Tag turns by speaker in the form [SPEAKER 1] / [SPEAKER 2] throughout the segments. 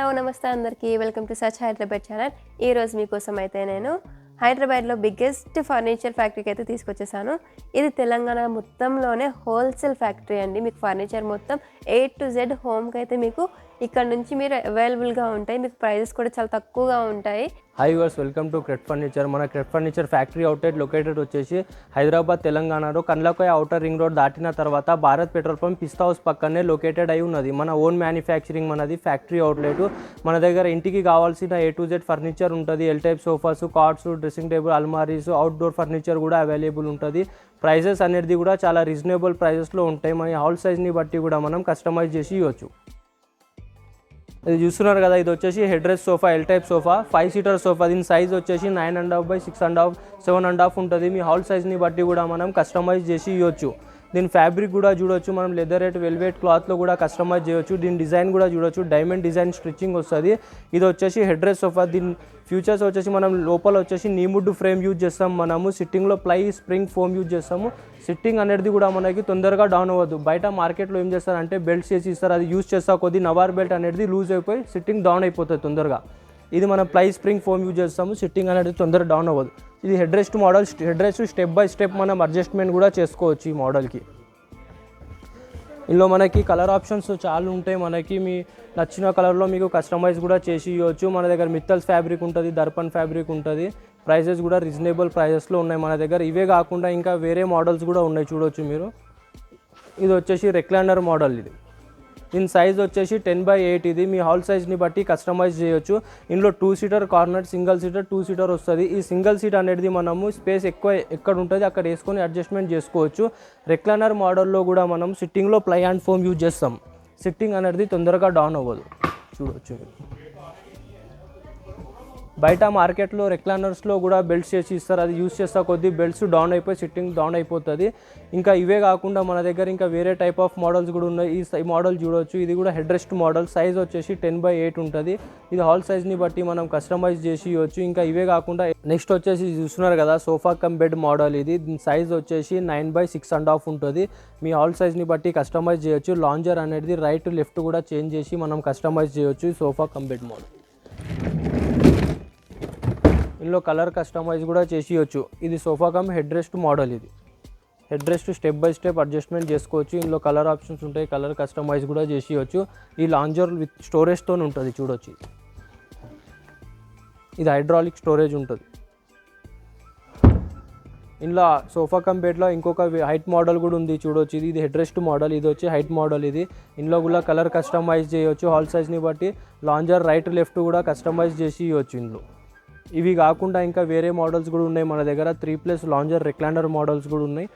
[SPEAKER 1] Hello నమస్తే అందరికీ welcome to such Hyderabad channel. ఈరోజు మీకోసం అయితే నేను హైదరాబాద్లో బిగ్గెస్ట్ ఫర్నిచర్ ఫ్యాక్టరీకి అయితే తీసుకొచ్చేసాను. ఇది తెలంగాణ మొత్తంలోనే హోల్సేల్ ఫ్యాక్టరీ అండి. మీకు ఫర్నిచర్ మొత్తం A to Z హోమ్కి అయితే మీకు ఇక్కడ నుంచి మీరు అవైలబుల్గా ఉంటాయి. మీకు ప్రైజెస్ కూడా చాలా తక్కువగా ఉంటాయి.
[SPEAKER 2] Hi viewers welcome to Crate furniture. మన Crate furniture factory outlet located వచ్చేసి హైదరాబాద్ తెలంగాణలో కండ్లకోయ అవుటర్ రింగ్ రోడ్ దాటిన తర్వాత భారత్ పెట్రోల్ పంప్ పిస్తా హౌస్ పక్కనే లొకేటెడ్ అయి ఉన్నది. మన ఓన్ మ్యానుఫ్యాక్చరింగ్ మనది ఫ్యాక్టరీ అవుట్లెట్. మన దగ్గర ఇంటికి కావాల్సిన A to Z ఫర్నిచర్ ఉంటుంది. L type sofas, cots, dressing table, almirahs, outdoor furniture కూడా అవైలబుల్ ఉంటుంది. ప్రైజెస్ అనేది కూడా చాలా రీజనబుల్ ప్రైజెస్లో ఉంటాయి. మన హాల్ సైజ్ని బట్టి కూడా మనం కస్టమైజ్ చేసి ఇవ్వచ్చు. ఇది చూస్తున్నారు కదా, ఇది వచ్చేసి head rest sofa, L type sofa, 5 seater sofa. దీని సైజ్ వచ్చేసి 9.5 by 6.5, 7.5 ఉంటుంది. మీ హాల్ సైజ్ని బట్టి కూడా మనం కస్టమైజ్ చేసి ఇవ్వచ్చు. దీని ఫ్యాబ్రిక్ కూడా చూడొచ్చు, మనం లెదరేట్ వెల్వెట్ క్లాత్లో కూడా కస్టమైజ్ చేయొచ్చు. దీని డిజైన్ కూడా చూడొచ్చు, డైమండ్ డిజైన్ స్టిచ్చింగ్ వస్తుంది. ఇది వచ్చేసి హెడ్ రెస్ట్ సోఫా. దీని ఫ్యూచర్స్ వచ్చేసి మనం లోపల వచ్చేసి నీముడ్ ఫ్రేమ్ యూజ్ చేస్తాం. మనము సిట్టింగ్లో ప్లై స్ప్రింగ్ ఫోమ్ యూజ్ చేస్తాము. సిట్టింగ్ అనేది కూడా మనకి తొందరగా డౌన్ అవ్వదు. బయట మార్కెట్లో ఏం చేస్తారంటే బెల్ట్స్ చేసి ఇస్తారు, అది యూజ్ చేస్తా కొద్ది నవార్ బెల్ట్ అనేది లూజ్ అయిపోయి సిట్టింగ్ డౌన్ అయిపోతుంది తొందరగా. ఇది మనం ప్లై స్ప్రింగ్ ఫోమ్ యూజ్ చేస్తాము, సిట్టింగ్ అనేది తొందరగా డౌన్ అవ్వదు. ఇది head rest model. Head rest step by step మనం అడ్జస్ట్మెంట్ కూడా చేసుకోవచ్చు ఈ మోడల్కి. ఇందులో మనకి కలర్ ఆప్షన్స్ చాలా ఉంటాయి. మనకి మీ నచ్చిన కలర్లో మీకు కస్టమైజ్ కూడా చేసి ఇవ్వచ్చు. మన దగ్గర మిత్తల్స్ ఫ్యాబ్రిక్ ఉంటుంది, దర్పన్ ఫ్యాబ్రిక్ ఉంటుంది. ప్రైజెస్ కూడా రీజనబుల్ ప్రైజెస్లో ఉన్నాయి మన దగ్గర. ఇవే కాకుండా ఇంకా వేరే మోడల్స్ కూడా ఉన్నాయి, చూడవచ్చు మీరు. ఇది వచ్చేసి రెక్లాండర్ మోడల్. ఇది దీని సైజ్ వచ్చేసి 10 by 8. ఇది మీ హాల్ సైజ్ని బట్టి కస్టమైజ్ చేయొచ్చు. ఇందులో 2 seater corner, single seater, 2 seater వస్తుంది. ఈ సింగిల్ సీట్ అనేది మనము స్పేస్ ఎక్కువ ఎక్కడ ఉంటుంది అక్కడ వేసుకొని అడ్జస్ట్మెంట్ చేసుకోవచ్చు. రెక్లైనర్ మోడల్లో కూడా మనం సిట్టింగ్లో ప్లై అండ్ ఫోమ్ యూజ్ చేస్తాం. సిట్టింగ్ అనేది తొందరగా డౌన్ అవ్వదు, చూడవచ్చు. బయట మార్కెట్లో రెక్లైనర్స్లో కూడా బెల్ట్స్ చేసి ఇస్తారు, అది యూజ్ చేస్తా కొద్దీ బెల్ట్స్ డౌన్ అయిపోయి సిట్టింగ్ డౌన్ అయిపోతుంది. ఇంకా ఇవే కాకుండా మన దగ్గర ఇంకా వేరే టైప్ ఆఫ్ మోడల్స్ కూడా ఉన్నాయి. ఈ మోడల్ చూడవచ్చు, ఇది కూడా హెడ్ రెస్ట్ మోడల్. సైజ్ వచ్చేసి 10 by 8 ఉంటుంది. ఇది హాల్ సైజ్ని బట్టి మనం కస్టమైజ్ చేసి ఇవ్వచ్చు. ఇంకా ఇవే కాకుండా నెక్స్ట్ వచ్చేసి చూస్తున్నారు కదా, సోఫా కమ్ బెడ్ మోడల్. ఇది దీని సైజ్ వచ్చేసి 9 by 6.5 ఉంటుంది. మీ హాల్ సైజ్ని బట్టి కస్టమైజ్ చేయొచ్చు. లాంజర్ అనేది రైట్ లెఫ్ట్ కూడా చేంజ్ చేసి మనం కస్టమైజ్ చేయొచ్చు. ఈ సోఫా కమ్ బెడ్ మోడల్. ఇందులో కలర్ కస్టమైజ్ కూడా చేసి ఇవ్వచ్చు. ఇది sofa cum head rest model. ఇది head rest step by step adjustment చేసుకోవచ్చు. ఇందులో కలర్ ఆప్షన్స్ ఉంటాయి, కలర్ కస్టమైజ్ కూడా చేసి ఇవ్వచ్చు. ఈ లాంజర్ విత్ స్టోరేజ్తో ఉంటుంది, చూడవచ్చు. ఇది హైడ్రాలిక్ స్టోరేజ్ ఉంటుంది. ఇందులో సోఫా కమ్ బెడ్లో ఇంకొక హైట్ మోడల్ కూడా ఉంది, చూడవచ్చు. ఇది హెడ్ రెస్ట్ మోడల్, ఇది వచ్చి హైట్ మోడల్. ఇది ఇందులో కూడా కలర్ కస్టమైజ్ చేయవచ్చు. హాల్ సైజ్ని బట్టి లాంజర్ రైట్ లెఫ్ట్ కూడా కస్టమైజ్ చేసి ఇవ్వచ్చు. ఇందులో ఇవి కాకుండా ఇంకా వేరే మోడల్స్ కూడా ఉన్నాయి మన దగ్గర. 3+ లాంజర్ రెక్లాండర్ మోడల్స్ కూడా ఉన్నాయి.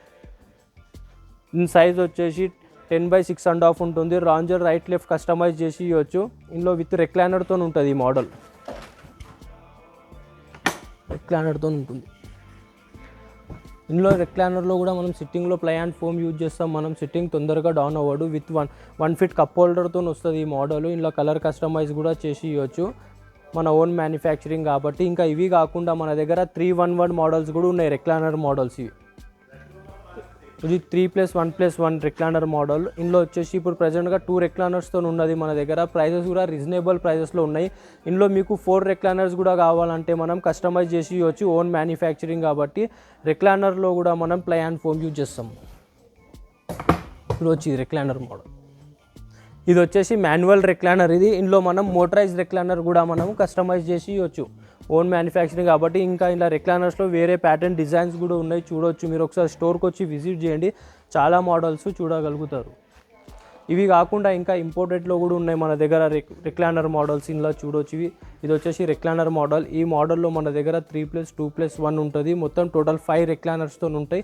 [SPEAKER 2] దీని సైజ్ వచ్చేసి 10 by 6.5 ఉంటుంది. లాంజర్ రైట్ లెఫ్ట్ కస్టమైజ్ చేసి ఇవ్వచ్చు. ఇందులో విత్ రెక్లాండర్తో ఉంటుంది ఈ మోడల్, రెక్లాండర్తో ఉంటుంది. ఇందులో రెక్లాండర్లో కూడా మనం సిట్టింగ్లో ప్లై అండ్ ఫోమ్ యూజ్ చేస్తాం. మనం సిట్టింగ్ తొందరగా డౌన్ అవ్వడు. విత్ 1 feet కప్ హోల్డర్తో వస్తుంది ఈ మోడల్. ఇందులో కలర్ కస్టమైజ్ కూడా చేసి ఇవ్వచ్చు, మన ఓన్ మ్యానుఫ్యాక్చరింగ్ కాబట్టి. ఇంకా ఇవి కాకుండా మన దగ్గర 311 మోడల్స్ కూడా ఉన్నాయి, రెక్లాండర్ మోడల్స్. ఇది 3+1+1 రెక్లాండర్ మోడల్. ఇందులో వచ్చేసి ఇప్పుడు ప్రజెంట్గా 2 రెక్లాండర్స్తో ఉన్నది మన దగ్గర. ప్రైజెస్ కూడా రీజనబుల్ ప్రైజెస్లో ఉన్నాయి. ఇందులో మీకు 4 రెక్లాండర్స్ కూడా కావాలంటే మనం కస్టమైజ్ చేసి ఇవ్వచ్చు, ఓన్ మ్యానుఫ్యాక్చరింగ్ కాబట్టి. రెక్లాండర్లో కూడా మనం ప్లై అండ్ ఫోమ్ యూజ్ చేస్తాం. ఇప్పుడు వచ్చి రెక్లాండర్ మోడల్. ఇది వచ్చేసి మాన్యువల్ రెక్లానర్. ఇది ఇందులో మనం మోటరైజ్ రెక్లానర్ కూడా మనం కస్టమైజ్ చేసి ఇవ్వచ్చు, ఓన్ మ్యానుఫ్యాక్చరింగ్ కాబట్టి. ఇంకా ఇలా రెక్లానర్స్లో వేరే ప్యాటర్న్ డిజైన్స్ కూడా ఉన్నాయి, చూడవచ్చు. మీరు ఒకసారి స్టోర్కి వచ్చి విజిట్ చేయండి, చాలా మోడల్స్ చూడగలుగుతారు. ఇవి కాకుండా ఇంకా ఇంపోర్టెడ్లో కూడా ఉన్నాయి మన దగ్గర రెక్లానర్ మోడల్స్. ఇందులో చూడవచ్చు. ఇది వచ్చేసి రెక్లానర్ మోడల్. ఈ మోడల్లో మన దగ్గర 3+2+1 ఉంటుంది. మొత్తం టోటల్ 5 రెక్లానర్స్తో ఉంటాయి.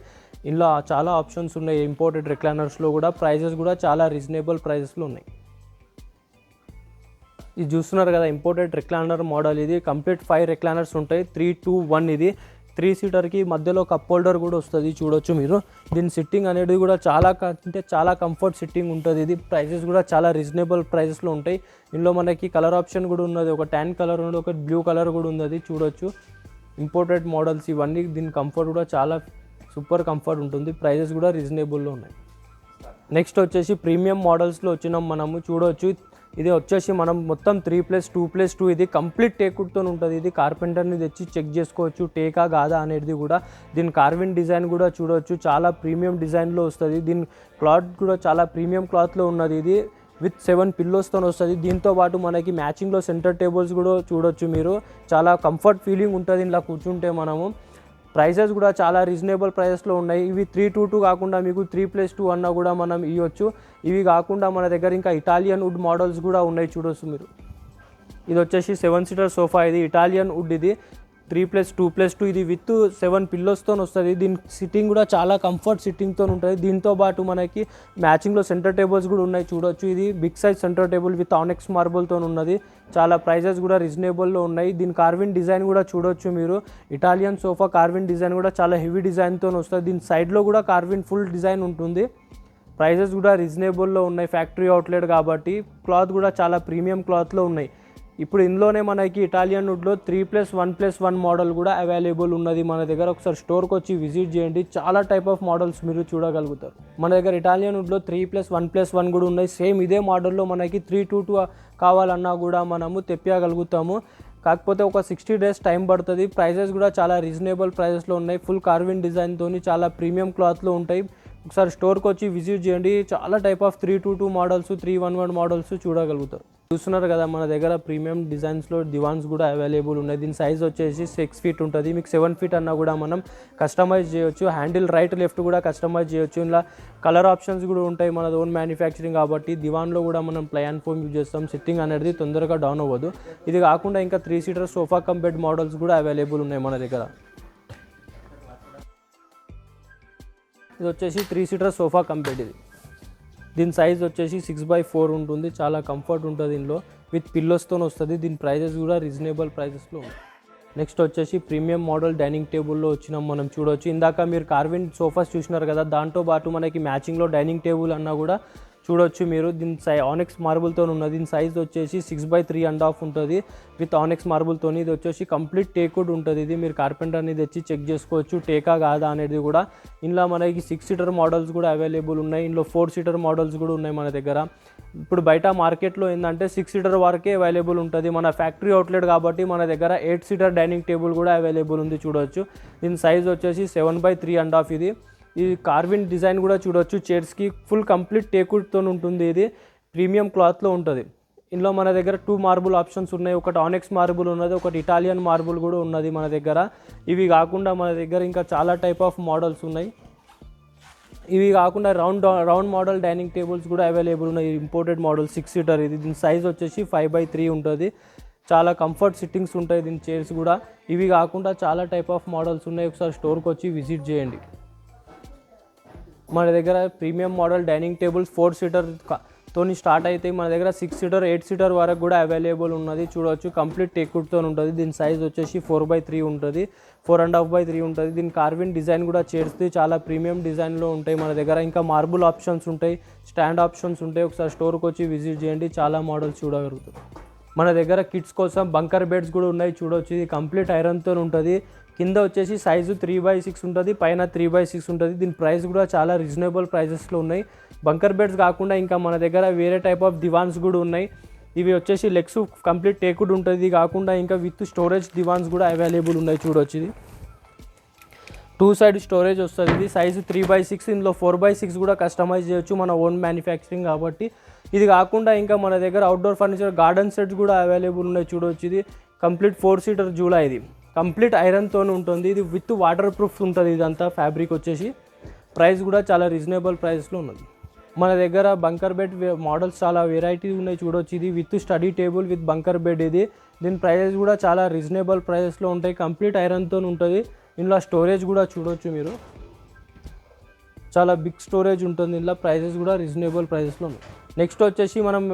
[SPEAKER 2] ఇందులో చాలా ఆప్షన్స్ ఉన్నాయి ఇంపోర్టెడ్ రెక్లానర్స్లో కూడా. ప్రైజెస్ కూడా చాలా రీజనబుల్ ప్రైజెస్లో ఉన్నాయి. ఇది చూస్తున్నారు కదా, ఇంపోర్టెడ్ రెక్లానర్ మోడల్. ఇది కంప్లీట్ 5 రెక్లానర్స్ ఉంటాయి, 3 to 1. ఇది 3 సీటర్కి మధ్యలో కప్ హోల్డర్ కూడా వస్తుంది, చూడొచ్చు మీరు. దీని సిట్టింగ్ అనేది కూడా చాలా కంఫర్ట్ సిట్టింగ్ ఉంటుంది. ఇది ప్రైజెస్ కూడా చాలా రీజనబుల్ ప్రైజెస్లో ఉంటాయి. ఇందులో మనకి కలర్ ఆప్షన్ కూడా ఉన్నది, ఒక ట్యాన్ కలర్ ఉంది, ఒక బ్లూ కలర్ కూడా ఉన్నది, చూడొచ్చు. ఇంపోర్టెడ్ మోడల్స్ ఇవన్నీ. దీని కంఫర్ట్ కూడా చాలా సూపర్ కంఫర్ట్ ఉంటుంది. ప్రైజెస్ కూడా రీజనబుల్లో ఉన్నాయి. నెక్స్ట్ వచ్చేసి ప్రీమియం మోడల్స్లో వచ్చినాం మనము, చూడవచ్చు. ఇది వచ్చేసి మనం మొత్తం 3+2+2 ఇది కంప్లీట్ టేకుడ్తో ఉంటుంది. ఇది కార్పెంటర్ని తెచ్చి చెక్ చేసుకోవచ్చు టేకా కాదా అనేది కూడా. దీని కార్విన్ డిజైన్ కూడా చూడవచ్చు, చాలా ప్రీమియం డిజైన్లో వస్తుంది. దీని క్లాత్ కూడా చాలా ప్రీమియం క్లాత్లో ఉన్నది. ఇది విత్ 7 పిల్లోస్తో వస్తుంది. దీంతో పాటు మనకి మ్యాచింగ్లో సెంటర్ టేబుల్స్ కూడా చూడొచ్చు మీరు. చాలా కంఫర్ట్ ఫీలింగ్ ఉంటుంది ఇలా కూర్చుంటే మనము. ప్రైసెస్ కూడా చాలా రీజనబుల్ ప్రైసెస్లో ఉన్నాయి. ఇవి 322 కాకుండా మీకు 3+2 అన్నా కూడా మనం ఇవ్వచ్చు. ఇవి కాకుండా మన దగ్గర ఇంకా ఇటాలియన్ వుడ్ మోడల్స్ కూడా ఉన్నాయి చూడొచ్చు మీరు. ఇది వచ్చేసి 7 సీటర్ సోఫా. ఇది ఇటాలియన్ వుడ్. ఇది 3+2+2 ఇది విత్ 7 పిల్లోస్తో వస్తుంది. దీని సిట్టింగ్ కూడా చాలా కంఫర్ట్ సిట్టింగ్తో ఉంటుంది. దీంతో పాటు మనకి మ్యాచింగ్లో సెంటర్ టేబుల్స్ కూడా ఉన్నాయి చూడొచ్చు. ఇది big size centre table with onyx మార్బుల్తో ఉన్నది. చాలా ప్రైజెస్ కూడా రీజనబుల్లో ఉన్నాయి. దీని కార్విన్ డిజైన్ కూడా చూడొచ్చు మీరు. ఇటాలియన్ సోఫా కార్విన్ డిజైన్ కూడా చాలా హెవీ డిజైన్తో వస్తుంది. దీని సైడ్లో కూడా కార్విన్ ఫుల్ డిజైన్ ఉంటుంది. ప్రైజెస్ కూడా రీజనబుల్లో ఉన్నాయి, ఫ్యాక్టరీ అవుట్లెట్ కాబట్టి. క్లాత్ కూడా చాలా ప్రీమియం క్లాత్లో ఉన్నాయి. ఇప్పుడు ఇందులోనే మనకి ఇటాలియన్ వుడ్లో 3+1+1 మోడల్ కూడా అవైలబుల్ ఉన్నది మన దగ్గర. ఒకసారి స్టోర్కి వచ్చి విజిట్ చేయండి, చాలా టైప్ ఆఫ్ మోడల్స్ మీరు చూడగలుగుతారు. మన దగ్గర ఇటాలియన్ వుడ్లో 3+1+1 కూడా ఉన్నాయి. సేమ్ ఇదే మోడల్లో మనకి 322 కావాలన్నా కూడా మనము తెప్పగలుగుతాము. కాకపోతే ఒక 60 days టైం పడుతుంది. ప్రైజెస్ కూడా చాలా రీజనబుల్ ప్రైజెస్లో ఉన్నాయి. ఫుల్ కార్విన్ డిజైన్తో చాలా ప్రీమియం క్లాత్లో ఉంటాయి. ఒకసారి స్టోర్కి వచ్చి విజిట్ చేయండి, చాలా టైప్ ఆఫ్ 322 మోడల్స్ 311 మోడల్స్ చూడగలుగుతారు. చూస్తున్నారు కదా మన దగ్గర ప్రీమియం డిజైన్స్లో దివాన్స్ కూడా అవైలబుల్ ఉన్నాయి. దీని సైజ్ వచ్చేసి 6 feet ఉంటుంది. మీకు 7 feet అన్నా కూడా మనం కస్టమైజ్ చేయొచ్చు. హ్యాండిల్ రైట్ లెఫ్ట్ కూడా కస్టమైజ్ చేయొచ్చు. ఇలా కలర్ ఆప్షన్స్ కూడా ఉంటాయి. మన ఓన్ మ్యానుఫ్యాక్చరింగ్ కాబట్టి దివాన్లో కూడా మనం ప్లై అండ్ ఫోమ్ యూజ్ చేస్తాం. సిట్టింగ్ అనేది తొందరగా డౌన్ అవ్వదు. ఇది కాకుండా ఇంకా 3 seater sofa cum bed models కూడా అవైలబుల్ ఉన్నాయి మన దగ్గర. ఇది వచ్చేసి 3 seater సోఫా కమ్ బెడ్. ఇది దీని సైజ్ వచ్చేసి 6x4 ఉంటుంది. చాలా కంఫర్ట్ ఉంటుంది దీనిలో, విత్ పిల్లోస్తో వస్తుంది. దీని ప్రైజెస్ కూడా రీజనబుల్ ప్రైజెస్లో ఉన్నాయి. నెక్స్ట్ వచ్చేసి ప్రీమియం మోడల్ డైనింగ్ టేబుల్లో వచ్చినాం మనం చూడవచ్చు. ఇందాక మీరు కార్విన్ సోఫాస్ చూసినారు కదా, దాంతో పాటు మనకి మ్యాచింగ్లో డైనింగ్ టేబుల్ అన్నా కూడా చూడొచ్చు మీరు. దీని ఆనెక్స్ మార్బుల్తో ఉన్నది. దీని సైజ్ వచ్చేసి 6x3.5 ఉంటుంది విత్ ఆనెక్స్ మార్బుల్తో. ఇది వచ్చేసి కంప్లీట్ టేకుడ్ ఉంటుంది. ఇది మీరు కార్పెంటర్ని తెచ్చి చెక్ చేసుకోవచ్చు టేకా కాదా అనేది కూడా. ఇందులో మనకి 6 seater మోడల్స్ కూడా అవైలబుల్ ఉన్నాయి. ఇందులో 4 seater మోడల్స్ కూడా ఉన్నాయి మన దగ్గర. ఇప్పుడు బయట మార్కెట్లో ఏంటంటే 6 seater వరకే అవైలబుల్ ఉంటుంది. మన ఫ్యాక్టరీ అవుట్లెట్ కాబట్టి మన దగ్గర 8 seater డైనింగ్ టేబుల్ కూడా అవైలబుల్ ఉంది చూడవచ్చు. దీని సైజ్ వచ్చేసి 7x3.5. ఇది ఈ కార్విన్ డిజైన్ కూడా చూడొచ్చు. చైర్స్కి ఫుల్ కంప్లీట్ టేకుడ్తో ఉంటుంది. ఇది ప్రీమియం క్లాత్లో ఉంటుంది. ఇందులో మన దగ్గర 2 మార్బుల్ ఆప్షన్స్ ఉన్నాయి. ఒకటి ఆనెక్స్ మార్బుల్ ఉన్నది, ఒకటి ఇటాలియన్ మార్బుల్ కూడా ఉన్నది మన దగ్గర. ఇవి కాకుండా మన దగ్గర ఇంకా చాలా టైప్ ఆఫ్ మోడల్స్ ఉన్నాయి. ఇవి కాకుండా రౌండ్ మోడల్ డైనింగ్ టేబుల్స్ కూడా అవైలబుల్ ఉన్నాయి. Imported model 6 seater. ఇది దీని సైజ్ వచ్చేసి 5x3 ఉంటుంది. చాలా కంఫర్ట్ సిట్టింగ్స్ ఉంటాయి దీని చైర్స్ కూడా. ఇవి కాకుండా చాలా టైప్ ఆఫ్ మోడల్స్ ఉన్నాయి. ఒకసారి స్టోర్కి వచ్చి విజిట్ చేయండి. మన దగ్గర premium model dining tables 4 seater తోని స్టార్ట్ అయితే మన దగ్గర 6 seater 8 seater వరకు కూడా అవైలబుల్ ఉన్నది చూడవచ్చు. కంప్లీట్ టేకుడ్తో ఉంటుంది. దీని సైజ్ వచ్చేసి 4x3 ఉంటుంది, 4.5x3 ఉంటుంది. దీని కార్విన్ డిజైన్ కూడా చేస్తే చాలా ప్రీమియం డిజైన్లో ఉంటాయి మన దగ్గర. ఇంకా మార్బుల్ ఆప్షన్స్ ఉంటాయి, స్టాండ్ ఆప్షన్స్ ఉంటాయి. ఒకసారి స్టోర్కి వచ్చి విజిట్ చేయండి, చాలా మోడల్స్ చూడగలుగుతారు. మన దగ్గర కిడ్స్ కోసం బంకర్ బెడ్స్ కూడా ఉన్నాయి చూడవచ్చు. ఇది కంప్లీట్ ఐరన్తో ఉంటుంది. కింద వచ్చేసి సైజు 3x6 ఉంటుంది, పైన 3x6 ఉంటుంది. దీని ప్రైస్ కూడా చాలా రీజనబుల్ ప్రైజెస్లో ఉన్నాయి. బంకర్ బెడ్స్ కాకుండా ఇంకా మన దగ్గర వేరే టైప్ ఆఫ్ దివాన్స్ కూడా ఉన్నాయి. ఇవి వచ్చేసి లెగ్స్ కంప్లీట్ టేకుడ్ ఉంటుంది. ఇది కాకుండా ఇంకా విత్ స్టోరేజ్ దివాన్స్ కూడా అవైలబుల్ ఉన్నాయి చూడవచ్చు. ఇది 2 side స్టోరేజ్ వస్తుంది. ఇది సైజు 3x6. ఇందులో 4x6 కూడా కస్టమైజ్ చేయొచ్చు మన ఓన్ మ్యానుఫ్యాక్చరింగ్ కాబట్టి. ఇది కాకుండా ఇంకా మన దగ్గర అవుట్డోర్ ఫర్నిచర్ గార్డెన్ సెట్స్ కూడా అవైలబుల్ ఉన్నాయి చూడవచ్చు. ఇది కంప్లీట్ 4 seater జూలా. ఇది కంప్లీట్ ఐరన్తో ఉంటుంది. ఇది విత్ వాటర్ ప్రూఫ్ ఉంటుంది. ఇదంతా ఫ్యాబ్రిక్ వచ్చేసి. ప్రైస్ కూడా చాలా రీజనబుల్ ప్రైస్లో ఉన్నది. మన దగ్గర బంకర్ బెడ్ మోడల్స్ చాలా వెరైటీ ఉన్నాయి చూడవచ్చు. ఇది with study table with bunker bed. ఇది దీని ప్రైజెస్ కూడా చాలా రీజనబుల్ ప్రైజెస్లో ఉంటాయి. కంప్లీట్ ఐరన్తో ఉంటుంది. ఇందులో స్టోరేజ్ కూడా చూడవచ్చు మీరు. చాలా బిగ్ స్టోరేజ్ ఉంటుంది. ఇందులో ప్రైజెస్ కూడా రీజనబుల్ ప్రైజెస్లో ఉన్నాయి. నెక్స్ట్ వచ్చేసి మనం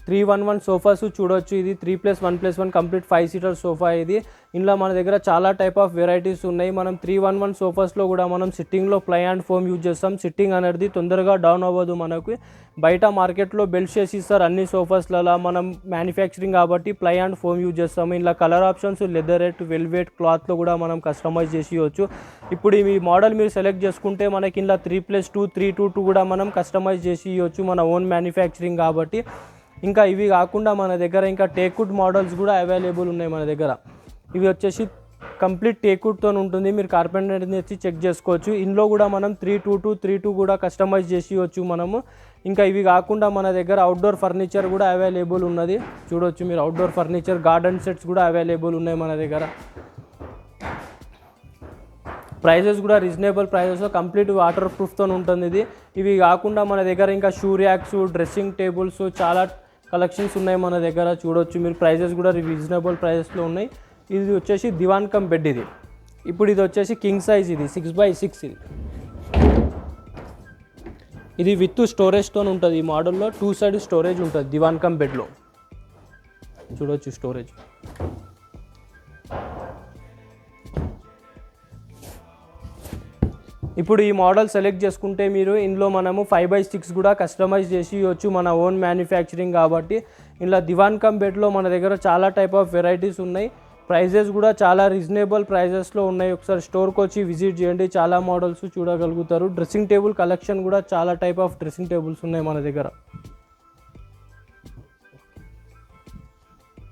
[SPEAKER 2] 311 సోఫాస్ చూడవచ్చు. ఇది 3+1+1 కంప్లీట్ 5 seater సోఫా. ఇది ఇందులో మన దగ్గర చాలా టైప్ ఆఫ్ వెరైటీస్ ఉన్నాయి. మనం 311 సోఫాస్లో కూడా మనం సిట్టింగ్లో ప్లై అండ్ ఫోమ్ యూజ్ చేస్తాం. సిట్టింగ్ అనేది తొందరగా డౌన్ అవ్వదు మనకు. బయట మార్కెట్లో బెల్ట్ చేసి ఇస్తారు అన్ని సోఫాస్లలో. మనం మ్యానుఫ్యాక్చరింగ్ కాబట్టి ప్లై అండ్ ఫోమ్ యూజ్ చేస్తాము. ఇలా కలర్ ఆప్షన్స్ లెదరెట్, వెల్వెట్, క్లాత్లో కూడా మనం కస్టమైజ్ చేసి ఇవ్వచ్చు. ఇప్పుడు ఈ మోడల్ మీరు సెలెక్ట్ చేసుకుంటే మనకి ఇలా 3+2, 322 కూడా మనం కస్టమైజ్ చేసి ఇవ్వచ్చు మన ఓన్ మ్యానుఫ్యాక్చరింగ్ కాబట్టి. ఇంకా ఇవి కాకుండా మన దగ్గర ఇంకా టేక్వుడ్ మోడల్స్ కూడా అవైలబుల్ ఉన్నాయి మన దగ్గర. ఇవి వచ్చేసి కంప్లీట్ టేక్వుడ్తో ఉంటుంది, మీరు కార్పెంటర్ని వచ్చి చెక్ చేసుకోవచ్చు. ఇందులో కూడా మనం 322 కూడా కస్టమైజ్ చేసి ఇవ్వచ్చు మనము. ఇంకా ఇవి కాకుండా మన దగ్గర అవుట్డోర్ ఫర్నిచర్ కూడా అవైలబుల్ ఉన్నది, చూడవచ్చు మీరు. అవుట్డోర్ ఫర్నిచర్ గార్డెన్ సెట్స్ కూడా అవైలబుల్ ఉన్నాయి మన దగ్గర. ప్రైజెస్ కూడా రీజనబుల్ ప్రైజెస్లో కంప్లీట్ వాటర్ ప్రూఫ్తో ఉంటుంది ఇది. ఇవి కాకుండా మన దగ్గర ఇంకా షూ ర్యాక్స్, డ్రెస్సింగ్ టేబుల్స్ చాలా కలెక్షన్స్ ఉన్నాయి మన దగ్గర, చూడవచ్చు మీరు. ప్రైజెస్ కూడా రీజనబుల్ ప్రైజెస్లో ఉన్నాయి. ఇది వచ్చేసి దివాన్ కమ్ బెడ్ ఇది. ఇప్పుడు ఇది వచ్చేసి కింగ్ సైజ్, ఇది 6x6 ఇది. ఇది విత్ స్టోరేజ్తో ఉంటుంది. ఈ మోడల్లో 2 సైడ్ స్టోరేజ్ ఉంటుంది దివాన్ కమ్ బెడ్లో, చూడవచ్చు స్టోరేజ్. ఇప్పుడు ఈ మోడల్ సెలెక్ట్ చేసుకుంటే మీరు ఇందులో మనము 5x6 కూడా కస్టమైజ్ చేసి ఇవ్వచ్చు, మన ఓన్ మ్యానుఫ్యాక్చరింగ్ కాబట్టి. ఇలా దివాన్ కమ్ బెడ్లో మన దగ్గర చాలా టైప్ ఆఫ్ వెరైటీస్ ఉన్నాయి. ప్రైజెస్ కూడా చాలా రీజనబుల్ ప్రైజెస్లో ఉన్నాయి. ఒకసారి స్టోర్కి వచ్చి విజిట్ చేయండి, చాలా మోడల్స్ చూడగలుగుతారు. డ్రెస్సింగ్ టేబుల్ కలెక్షన్ కూడా చాలా టైప్ ఆఫ్ డ్రెస్సింగ్ టేబుల్స్ ఉన్నాయి మన దగ్గర.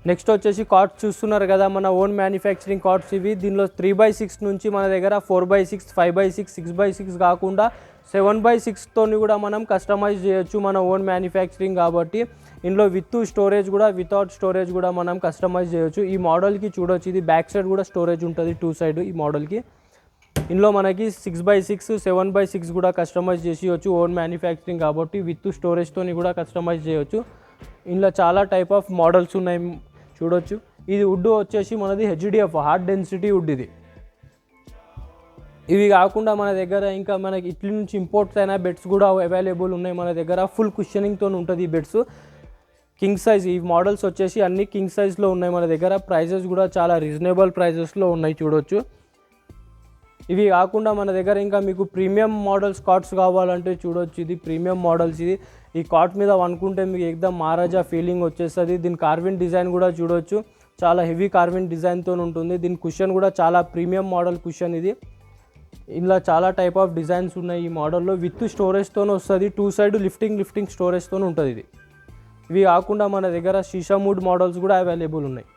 [SPEAKER 2] నెక్స్ట్ వచ్చేసి కాట్స్ చూస్తున్నారు కదా, మన ఓన్ మ్యానుఫ్యాక్చరింగ్ కాట్స్ ఇవి. దీనిలో 3x6 నుంచి మన దగ్గర 4x6, 5x6, 6x6 కాకుండా 7x6తో కూడా మనం కస్టమైజ్ చేయొచ్చు, మన ఓన్ మ్యానుఫ్యాక్చరింగ్ కాబట్టి. ఇందులో విత్ స్టోరేజ్ కూడా, వితౌట్ స్టోరేజ్ కూడా మనం కస్టమైజ్ చేయొచ్చు. ఈ మోడల్కి చూడొచ్చు, ఇది బ్యాక్ సైడ్ కూడా స్టోరేజ్ ఉంటుంది 2 సైడ్ ఈ మోడల్కి. ఇందులో మనకి 6x6, 7x6 కూడా కస్టమైజ్ చేసి ఇవ్వచ్చు, ఓన్ మ్యానుఫ్యాక్చరింగ్ కాబట్టి. విత్ స్టోరేజ్తో కూడా కస్టమైజ్ చేయొచ్చు. ఇందులో చాలా టైప్ ఆఫ్ మోడల్స్ ఉన్నాయి, చూడొచ్చు. ఇది వుడ్ వచ్చేసి మనది HDF హార్డ్ డెన్సిటీ వుడ్ ఇది. ఇవి కాకుండా మన దగ్గర ఇంకా మనకి ఇట్లీ నుంచి ఇంపోర్ట్స్ అయిన బెడ్స్ కూడా అవైలబుల్ ఉన్నాయి మన దగ్గర. ఫుల్ కుషనింగ్తో ఉంటుంది ఈ బెడ్స్. కింగ్ సైజ్ ఈ మోడల్స్ వచ్చేసి అన్ని కింగ్ సైజ్లో ఉన్నాయి మన దగ్గర. ప్రైజెస్ కూడా చాలా రీజనబుల్ ప్రైజెస్లో ఉన్నాయి, చూడొచ్చు. ఇవి కాకుండా మన దగ్గర ఇంకా మీకు ప్రీమియం మోడల్స్ కాట్స్ కావాలంటే చూడొచ్చు, ఇది ప్రీమియం మోడల్స్ ఇది. ఈ కాట్ మీద అనుకుంటే మీకు ఏకదం మహారాజా ఫీలింగ్ వచ్చేస్తుంది. దీని కార్విన్ డిజైన్ కూడా చూడొచ్చు, చాలా హెవీ కార్విన్ డిజైన్తో ఉంటుంది. దీని కుషన్ కూడా చాలా ప్రీమియం మోడల్ కుషన్ ఇది. ఇలా చాలా టైప్ ఆఫ్ డిజైన్స్ ఉన్నాయి ఈ మోడల్లో. విత్ స్టోరేజ్తో వస్తుంది, 2 సైడ్ లిఫ్టింగ్ స్టోరేజ్తో ఉంటుంది ఇది. ఇవి కాకుండా మన దగ్గర సీసాముడ్ మోడల్స్ కూడా అవైలబుల్ ఉన్నాయి.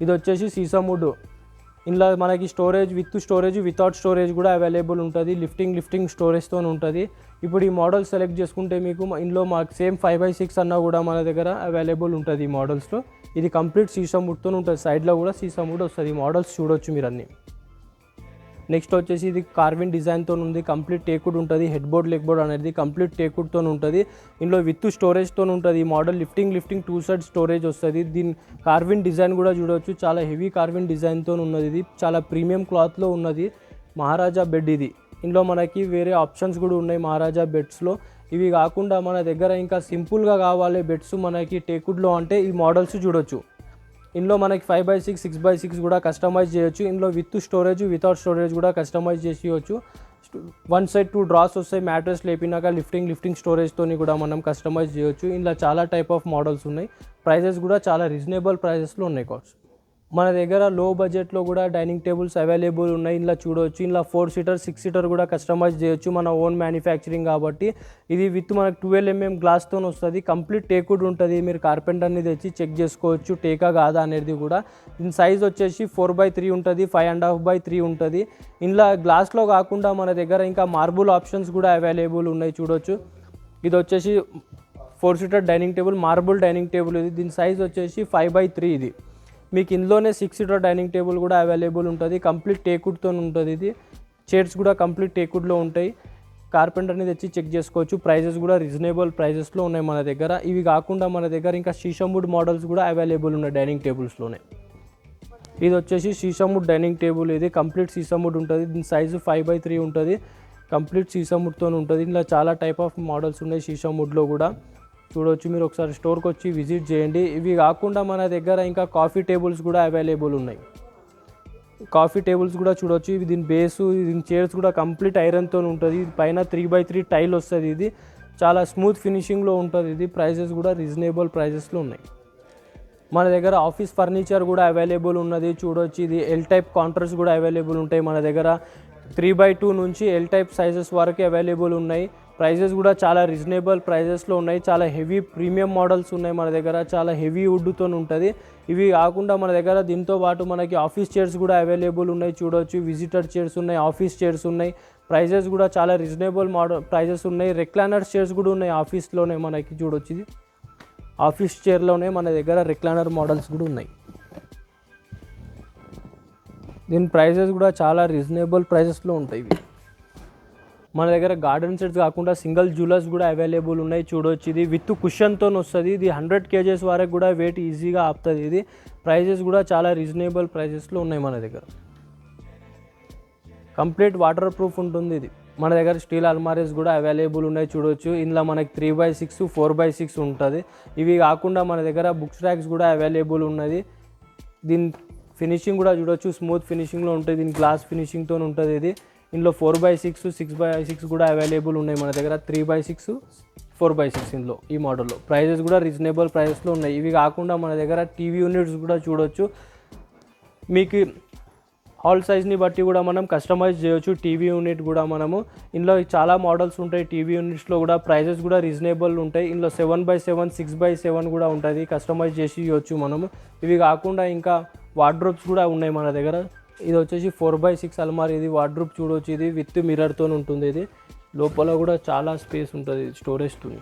[SPEAKER 2] ఇది వచ్చేసి సీసాముడ్. ఇందులో మనకి storage with storage, without storage కూడా అవైలబుల్ ఉంటుంది. లిఫ్టింగ్ స్టోరేజ్తో ఉంటుంది. ఇప్పుడు ఈ మోడల్ సెలెక్ట్ చేసుకుంటే మీకు ఇందులో మాకు సేమ్ 5x6 అన్నా కూడా మన దగ్గర అవైలబుల్ ఉంటుంది ఈ మోడల్స్లో. ఇది కంప్లీట్ సీసాముడ్తో ఉంటుంది, సైడ్లో కూడా సీసాముడ్ వస్తుంది. ఈ మోడల్స్ చూడొచ్చు మీరు అన్నీ. నెక్స్ట్ వచ్చేసి ఇది కార్విన్ డిజైన్తో ఉంది, కంప్లీట్ టేక్వుడ్ ఉంటుంది. హెడ్ బోర్డ్, లెగ్ బోర్డ్ అనేది కంప్లీట్ టేక్వుడ్తో ఉంటుంది. ఇందులో విత్ స్టోరేజ్తో ఉంటుంది ఈ మోడల్. లిఫ్టింగ్ 2 సైడ్ స్టోరేజ్ వస్తుంది. దీని కార్విన్ డిజైన్ కూడా చూడవచ్చు, చాలా హెవీ కార్విన్ డిజైన్తో ఉన్నది. ఇది చాలా ప్రీమియం క్లాత్లో ఉన్నది. మహారాజా బెడ్ ఇది. ఇందులో మనకి వేరే ఆప్షన్స్ కూడా ఉన్నాయి మహారాజా బెడ్స్లో. ఇవి కాకుండా మన దగ్గర ఇంకా సింపుల్గా కావాలి బెడ్స్ మనకి టేక్వుడ్లో అంటే ఈ మోడల్స్ చూడొచ్చు. ఇందులో మనకి 5x6, 6x6 కూడా కస్టమైజ్ చేయొచ్చు. ఇందులో విత్ స్టోరేజ్, వితౌట్ స్టోరేజ్ కూడా కస్టమైజ్ చేసి ఇవ్వచ్చు. 1 సైడ్ 2 డ్రాస్ వస్తాయి, మ్యాట్రెస్ లేపినాక లిఫ్టింగ్ స్టోరేజ్తో కూడా మనం కస్టమైజ్ చేయొచ్చు. ఇందులో చాలా టైప్ ఆఫ్ మోడల్స్ ఉన్నాయి. ప్రైజెస్ కూడా చాలా రీజనబుల్ ప్రైజెస్లో ఉన్నాయి కాస్ట్. మన దగ్గర లో బడ్జెట్లో కూడా డైనింగ్ టేబుల్స్ అవైలబుల్ ఉన్నాయి. ఇందులో చూడవచ్చు, ఇందులో 4 సీటర్ 6 సీటర్ కూడా కస్టమైజ్ చేయొచ్చు, మన ఓన్ మ్యానుఫ్యాక్చరింగ్ కాబట్టి. ఇది విత్ మనకు 12 mm గ్లాస్తో వస్తుంది. కంప్లీట్ టేక్వుడ్ ఉంటుంది. మీరు కార్పెంటర్ని తెచ్చి చెక్ చేసుకోవచ్చు టేకా కాదా అనేది కూడా. దీని సైజ్ వచ్చేసి 4x3 ఉంటుంది, 5.5x3 ఉంటుంది. ఇందులో గ్లాస్లో కాకుండా మన దగ్గర ఇంకా మార్బుల్ ఆప్షన్స్ కూడా అవైలబుల్ ఉన్నాయి, చూడవచ్చు. ఇది వచ్చేసి 4 seater dining table, marble dining table ఇది. దీని సైజ్ వచ్చేసి 5x3 ఇది. మీకు ఇందులోనే 6 సీటర్ డైనింగ్ టేబుల్ కూడా అవైలబుల్ ఉంటుంది. కంప్లీట్ టేక్వుడ్తో ఉంటుంది ఇది. చైర్స్ కూడా కంప్లీట్ టేక్వుడ్లో ఉంటాయి. కార్పెంటర్ని తెచ్చి చెక్ చేసుకోవచ్చు. ప్రైజెస్ కూడా రీజనబుల్ ప్రైజెస్లో ఉన్నాయి మన దగ్గర. ఇవి కాకుండా మన దగ్గర ఇంకా సీసాముడ్ మోడల్స్ కూడా అవైలబుల్ ఉన్నాయి డైనింగ్ టేబుల్స్లోనే. ఇది వచ్చేసి సీసాముడ్ డైనింగ్ టేబుల్ ఇది. కంప్లీట్ సీసాముడ్ ఉంటుంది. దీని సైజు 5x3 ఉంటుంది. కంప్లీట్ సీసాముడ్తో ఉంటుంది. ఇందులో చాలా టైప్ ఆఫ్ మోడల్స్ ఉన్నాయి సీసాముడ్లో కూడా, చూడవచ్చు. మీరు ఒకసారి స్టోర్కి వచ్చి విజిట్ చేయండి. ఇవి కాకుండా మన దగ్గర ఇంకా కాఫీ టేబుల్స్ కూడా అవైలబుల్ ఉన్నాయి. కాఫీ టేబుల్స్ కూడా చూడవచ్చు. ఇవి దీని బేసు, దీని చైర్స్ కూడా కంప్లీట్ ఐరన్తో ఉంటుంది. పైన 3x3 టైల్ వస్తుంది. ఇది చాలా స్మూత్ ఫినిషింగ్లో ఉంటుంది. ఇది ప్రైజెస్ కూడా రీజనబుల్ ప్రైజెస్లో ఉన్నాయి. మన దగ్గర ఆఫీస్ ఫర్నిచర్ కూడా అవైలబుల్ ఉన్నది, చూడవచ్చు. ఇది ఎల్ టైప్ కౌంటర్స్ కూడా అవైలబుల్ ఉంటాయి మన దగ్గర. 3x2 నుంచి ఎల్ టైప్ సైజెస్ వరకు అవైలబుల్ ఉన్నాయి. ప్రైజెస్ కూడా చాలా రీజనబుల్ ప్రైజెస్లో ఉన్నాయి. చాలా హెవీ ప్రీమియం మోడల్స్ ఉన్నాయి మన దగ్గర, చాలా హెవీ వుడ్తో ఉంటుంది. ఇవి కాకుండా మన దగ్గర దీంతో పాటు మనకి ఆఫీస్ చైర్స్ కూడా అవైలబుల్ ఉన్నాయి, చూడవచ్చు. విజిటర్ చైర్స్ ఉన్నాయి, ఆఫీస్ చైర్స్ ఉన్నాయి. ప్రైజెస్ కూడా చాలా రీజనబుల్ మోడల్ ప్రైజెస్ ఉన్నాయి. రెక్లైనర్ చైర్స్ కూడా ఉన్నాయి ఆఫీస్లోనే, మనకి చూడవచ్చు. ఇది ఆఫీస్ చైర్లోనే మన దగ్గర రెక్లైనర్ మోడల్స్ కూడా ఉన్నాయి. దీని ప్రైజెస్ కూడా చాలా రీజనబుల్ ప్రైజెస్లో ఉంటాయి. ఇవి మన దగ్గర గార్డెన్ సెట్స్ కాకుండా సింగిల్ జూలర్స్ కూడా అవైలబుల్ ఉన్నాయి, చూడవచ్చు. ఇది విత్ కుషన్తో వస్తుంది. ఇది 100 kgs వరకు కూడా వెయిట్ ఈజీగా ఆపుతుంది. ఇది ప్రైజెస్ కూడా చాలా రీజనబుల్ ప్రైజెస్లో ఉన్నాయి మన దగ్గర. కంప్లీట్ వాటర్ ప్రూఫ్ ఉంటుంది. ఇది మన దగ్గర స్టీల్ అల్మారీస్ కూడా అవైలబుల్ ఉన్నాయి, చూడవచ్చు. ఇందులో మనకి 3x6 4x6 ఉంటుంది. ఇవి కాకుండా మన దగ్గర బుక్స్ ర్యాక్స్ కూడా అవైలబుల్ ఉన్నది. దీని ఫినిషింగ్ కూడా చూడవచ్చు, స్మూత్ ఫినిషింగ్లో ఉంటుంది. దీని గ్లాస్ ఫినిషింగ్తో ఉంటుంది. ఇది ఇందులో 4x6 6x6 కూడా అవైలబుల్ ఉన్నాయి మన దగ్గర. 3x6 4x6 ఇందులో ఈ మోడల్లో ప్రైజెస్ కూడా రీజనబుల్ ప్రైజెస్లో ఉన్నాయి. ఇవి కాకుండా మన దగ్గర టీవీ యూనిట్స్ కూడా చూడవచ్చు. మీకు హాల్ సైజ్ని బట్టి కూడా మనం కస్టమైజ్ చేయొచ్చు టీవీ యూనిట్ కూడా మనము. ఇందులో చాలా మోడల్స్ ఉంటాయి టీవీ యూనిట్స్లో కూడా. ప్రైజెస్ కూడా రీజనబుల్ ఉంటాయి. ఇందులో 7x7 6x7 కూడా ఉంటుంది, కస్టమైజ్ చేసి ఇవ్వచ్చు మనము. ఇవి కాకుండా ఇంకా వార్డ్రోబ్స్ కూడా ఉన్నాయి మన దగ్గర. ఇది వచ్చేసి 4x6 అల్మారీ. ఇది వార్డ్రోబ్ చూడవచ్చు. ఇది విత్ మిర్రర్తో ఉంటుంది. ఇది లోపల కూడా చాలా స్పేస్ ఉంటుంది, స్టోరేజ్ ఉంది.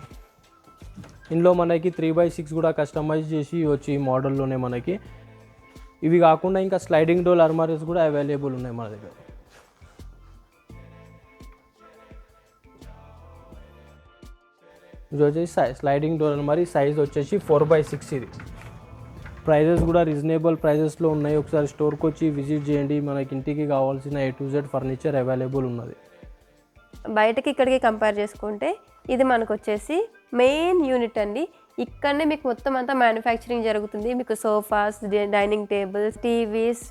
[SPEAKER 2] ఇందులో మనకి 3x6 కూడా కస్టమైజ్ చేసి ఇవ్వచ్చు ఈ మోడల్లోనే మనకి. ఇవి కాకుండా ఇంకా స్లైడింగ్ డోర్ అల్మారీస్ కూడా అవైలబుల్ ఉన్నాయి మన దగ్గర. ఇది వచ్చేసి స్లైడింగ్ డోర్ అల్మారీ, సైజ్ వచ్చేసి 4x6. ఇది ప్రైజెస్ కూడా రీజనబుల్ ప్రైజెస్లో ఉన్నాయి. ఒకసారి స్టోర్కి వచ్చి విజిట్ చేయండి. మనకి ఇంటికి కావాల్సిన A to Z furniture available ఉన్నది.
[SPEAKER 1] బయటకి ఇక్కడికి కంపేర్ చేసుకుంటే ఇది మనకు వచ్చేసి మెయిన్ యూనిట్ అండి. ఇక్కడనే మీకు మొత్తం అంతా మ్యానుఫ్యాక్చరింగ్ జరుగుతుంది. మీకు sofas, dining tables, TVs,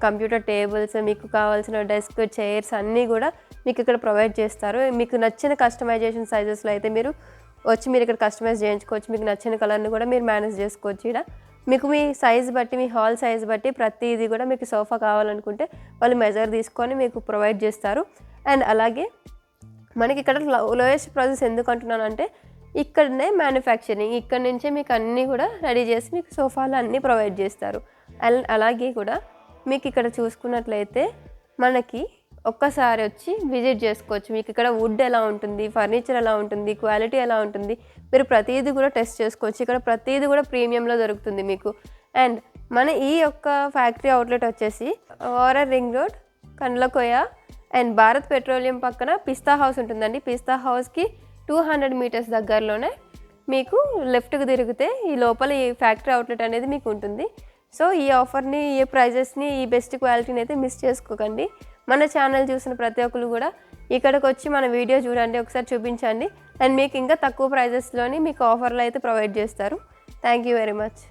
[SPEAKER 1] computer tables, మీకు కావాల్సిన డెస్క్, చైర్స్ అన్నీ కూడా మీకు ఇక్కడ ప్రొవైడ్ చేస్తారు. మీకు నచ్చిన కస్టమైజేషన్ సైజెస్లో అయితే మీరు వచ్చి మీరు ఇక్కడ కస్టమైజ్ చేయించుకోవచ్చు. మీకు నచ్చిన కలర్ని కూడా మీరు మేనేజ్ చేసుకోవచ్చు. ఇక్కడ మీకు మీ సైజ్ బట్టి, మీ హాల్ సైజ్ బట్టి ప్రతిదీ కూడా మీకు సోఫా కావాలనుకుంటే వాళ్ళు మెజర్ తీసుకొని మీకు ప్రొవైడ్ చేస్తారు. అండ్ అలాగే మనకి ఇక్కడ లోయెస్ట్ ప్రైజెస్ ఎందుకు అంటున్నాను అంటే ఇక్కడనే మ్యానుఫ్యాక్చరింగ్, ఇక్కడ నుంచే మీకు అన్నీ కూడా రెడీ చేసి మీకు సోఫాలు అన్నీ ప్రొవైడ్ చేస్తారు. అండ్ అలాగే కూడా మీకు ఇక్కడ చూసుకున్నట్లయితే మనకి ఒక్కసారి వచ్చి విజిట్ చేసుకోవచ్చు. మీకు ఇక్కడ వుడ్ ఎలా ఉంటుంది, ఫర్నిచర్ ఎలా ఉంటుంది, క్వాలిటీ ఎలా ఉంటుంది, మీరు ప్రతిదీ కూడా టెస్ట్ చేసుకోవచ్చు. ఇక్కడ ప్రతిదీ కూడా ప్రీమియంలో దొరుకుతుంది మీకు. అండ్ మన ఈ యొక్క ఫ్యాక్టరీ అవుట్లెట్ వచ్చేసి ORR ring road, Kandlakoya and Bharat petroleum పక్కన పిస్తా హౌస్ ఉంటుందండి. పిస్తా హౌస్కి 200 meters దగ్గరలోనే మీకు లెఫ్ట్కి తిరిగితే ఈ లోపల ఈ ఫ్యాక్టరీ అవుట్లెట్ అనేది మీకు ఉంటుంది. సో ఈ ఆఫర్ని, ఈ ప్రైజెస్ని, ఈ బెస్ట్ క్వాలిటీని అయితే మిస్ చేసుకోకండి. మన ఛానల్ చూసిన ప్రతి ఒక్కరు కూడా ఇక్కడికి వచ్చి మన వీడియో చూడండి, ఒకసారి చూపించండి. అండ్ మీకు ఇంకా తక్కువ ప్రైజెస్లోని మీకు ఆఫర్లు అయితే ప్రొవైడ్ చేస్తారు. Thank you very much.